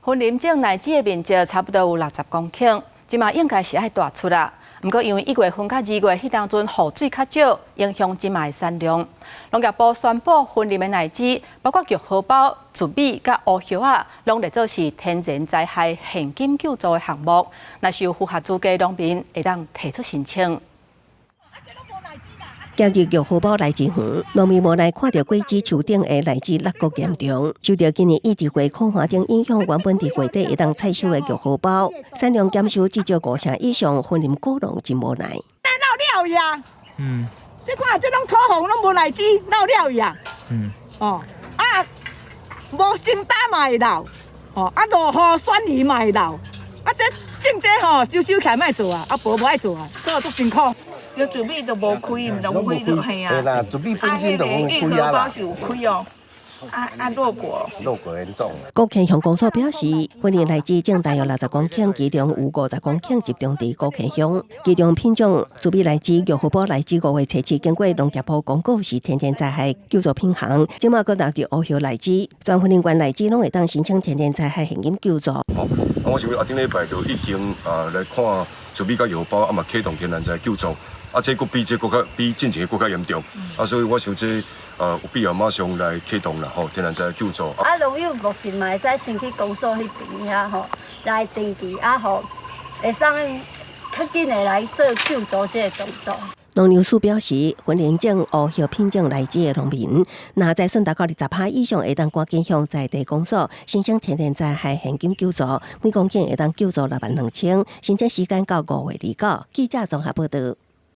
雲林種荔枝的面積差不多有60公頃，即嘛應該是愛大出啦。不過因為1月份到2月迄當陣雨水較少，影響即嘛的產量。農業部宣布，雲林的荔枝，包括玉荷包、糯米、甲烏葉啊，攏列做是天然災害現金救助的項目。若是有符合資格的農民，會當提出申請。今日玉荷包荔枝園，農民無奈看到果子樹頂的荔枝落果嚴重，受到今年1、2月酷寒等影響，原本伫月底會當採收的玉荷包，產量減少至少5成以上，雲林果農真無奈。鬧了呀！這看這種土紅攏無荔枝，鬧了呀！無生膽嘛會老，落雨選魚嘛會老，這種這吼收起來莫做啊，無愛做啊，做足辛苦。要糯米就無開，唔通開就係啊。係啦，糯米本身就冇開啊啦。有開哦，落果嚴重。高溪鄉公所表示，雲林荔枝種大約60公頃，其中有50公頃集中在高溪鄉。其中品種糯米荔枝、玉荷包荔枝5月初7經過農業部公告是天然災害救助品項，即馬閣納入烏葉荔枝，全雲林縣荔枝攏會當申請天然災害現金救助。我想頂禮拜就已經來看糯米甲玉荷包，嘛啟動天然災害救助。這個比之前更加嚴重，所以我想這有必要馬上來啟動啦，天然災害救助。農友目前嘛會使先去公所迄邊遐來登記，會使較緊的來做救助這個動作。農糧署表示，雲林種烏葉品種荔枝的農民，若在算達到20%以上，會當趕緊向在地公所申請天然災害現金救助，每公頃會當救助62000，申請時間到5月29。記者綜合報道。